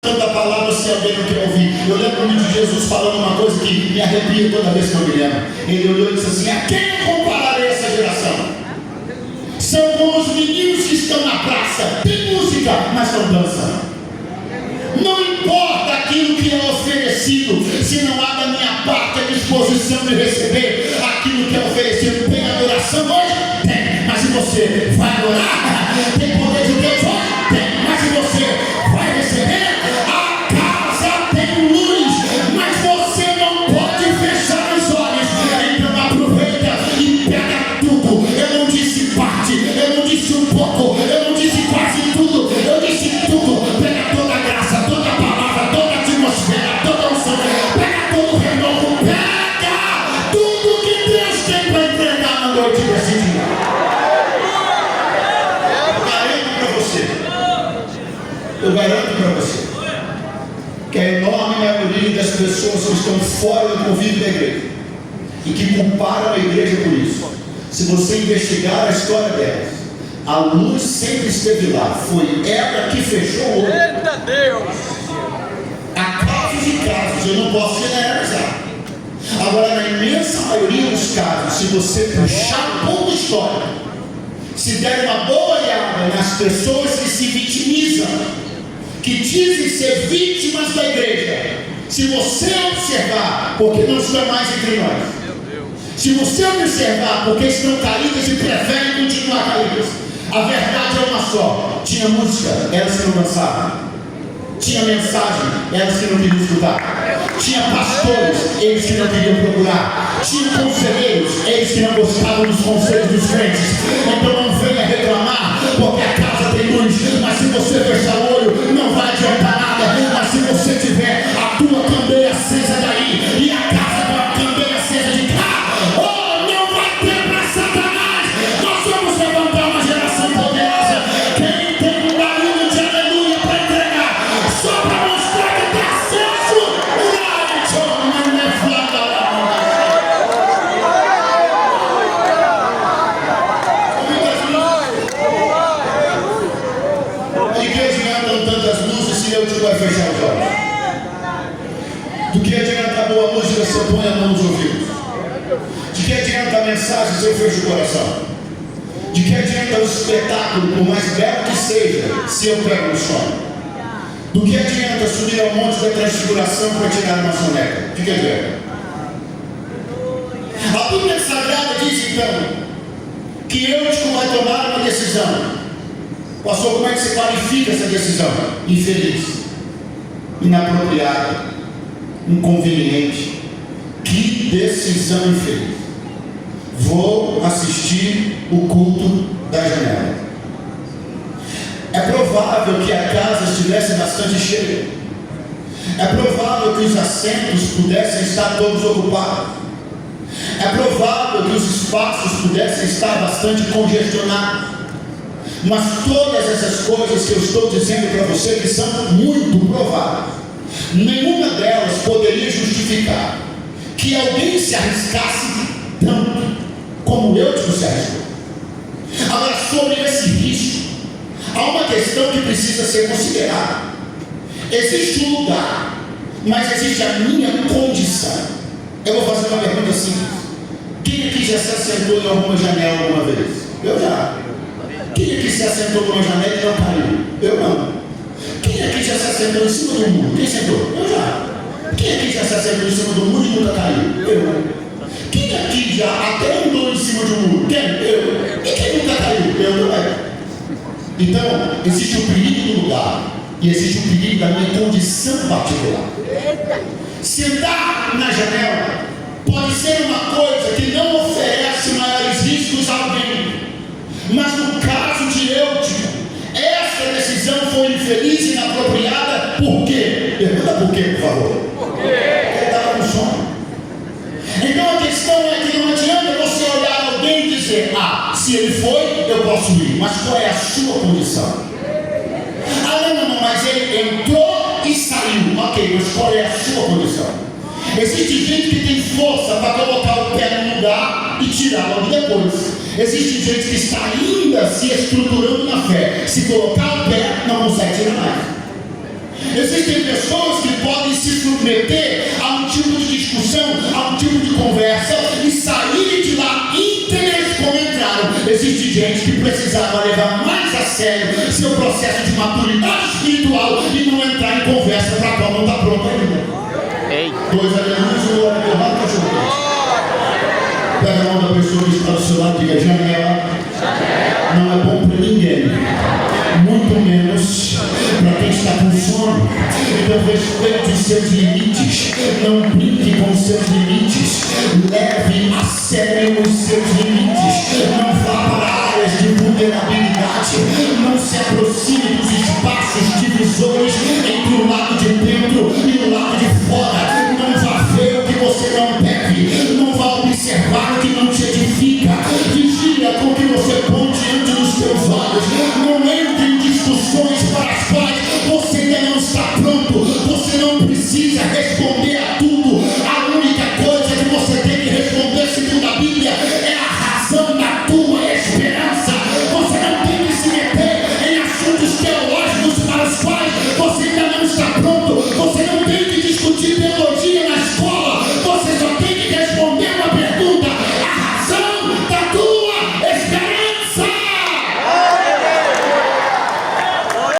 tanta palavra se alguém não quer ouvir. Eu lembro de Jesus falando uma coisa que me arrepia toda vez que eu me lembro. Ele olhou e disse assim: a quem compararei essa geração? São como os meninos que estão na praça, tem música, mas não dançam. Não importa aquilo que é oferecido, se não há da minha parte a disposição de receber aquilo que é oferecido. Tem adoração hoje? Tem. Mas se você vai adorar, tem poder de Deus hoje? Tem. Mas se você vai receber, a casa tem luz, mas você não pode fechar os olhos. Então aproveita e pega tudo. Eu não disse parte, eu não disse um pouco, eu não disse quase tudo, eu disse tudo. Pega toda a graça, toda a palavra, toda a atmosfera, toda a unção, pega todo o renovo, pega tudo que Deus tem para entregar na noite desse dia. Eu garanto para você que a enorme maioria das pessoas que estão fora do convívio da igreja e que comparam a igreja por isso, se você investigar a história delas, a luz sempre esteve lá. Foi ela que fechou o olho. Eita Deus! Há casos e casos, eu não posso generalizar. Agora, na imensa maioria dos casos, se você puxar um pouco de história, se der uma boa olhada nas pessoas que se vitimizam, que dizem ser vítimas da igreja, se você observar, porque não estão mais entre nós, se você observar, porque estão caídas e preferem continuar caídas, a verdade é uma só: tinha música, elas que não dançavam; tinha mensagem, elas que não queriam escutar; tinha pastores, eles que não queriam procurar; tinha conselheiros, eles que não gostavam dos conselhos dos crentes. Então não venha reclamar, porque a casa tem luz, mas se você fechar o olho, não vai adiantar nada. Mas se você tiver a tua candeia acesa daí e a casa com a candeia acesa de cá, oh, não vai ter para Satanás. Nós vamos levantar uma geração poderosa. Quem tem um barulho de aleluia para entregar, só para mostrar que está aceso. Vai fechar os olhos. Do que adianta a boa música se eu ponho a mão nos ouvidos? De que adianta a mensagem se eu fecho o coração? De que adianta o espetáculo, por mais belo que seja, se eu pego no sono? Do que adianta subir ao monte da transfiguração para tirar uma soneca? De que adianta? A Bíblia Sagrada diz então que Eutico vai tomar uma decisão. Pastor, como é que você qualifica essa decisão? Infeliz, inapropriada, inconveniente. Que decisão infeliz. Vou assistir o culto da janela. É provável que a casa estivesse bastante cheia. É provável que os assentos pudessem estar todos ocupados. É provável que os espaços pudessem estar bastante congestionados. Mas todas essas coisas que eu estou dizendo para você, que são muito prováveis, nenhuma delas poderia justificar que alguém se arriscasse tanto como Eutico se arriscou. Agora, sobre esse risco, há uma questão que precisa ser considerada. Existe um lugar, mas existe a minha condição. Eu vou fazer uma pergunta simples: quem aqui já se assentou em alguma janela alguma vez? Eu já. Quem aqui se assentou numa janela e não caiu? Eu não. Quem aqui já se assentou em cima do muro? Quem sentou? Eu já. Quem aqui já se assentou em cima do muro e nunca caiu? Eu não. Quem aqui já até andou em cima de um muro? Quem? Eu. E quem nunca caiu? Eu também. Então, existe o perigo do lugar e existe o perigo da minha condição particular. Sentar na janela pode ser uma coisa que não oferece maiores riscos a alguém. Mas no caso de Eutico, essa decisão foi infeliz e inapropriada. Por quê? Pergunta por quê, por favor. Por quê? Porque ele estava com sono. Então a questão é que não adianta você olhar alguém e dizer: ah, se ele foi, eu posso ir. Mas qual é a sua condição? Ah, não, mas ele entrou e saiu. Ok, mas qual é a sua condição? Existe gente que tem força para colocar o pé no lugar e tirar logo depois. Existe gente que está ainda se estruturando na fé. Se colocar o pé, não consegue tirar mais. Existem pessoas que podem se submeter a um tipo de discussão, a um tipo de conversa e sair de lá íntegras como entraram. Existe gente que precisava levar mais a sério seu processo de maturidade espiritual e não entrar em conversa para a qual não está pronto ainda. Dois aleluias, o glória do lado, cachorro. Pega a mão da pessoa que está do seu lado e diga: janela não é bom para ninguém, muito menos para quem está com sono. Então respeite os seus limites, não brinque com os seus limites, leve a sério os seus limites, não vá para áreas de vulnerabilidade, não se aproxime dos espaços divisores entre o lado de dentro e o lado de fora. Não vá ver o que você não deve, não vá observar o que não te edifica. Vigia com o que você põe diante dos teus olhos. Não entre em discussões para as quais você ainda não está pronto. Você não precisa responder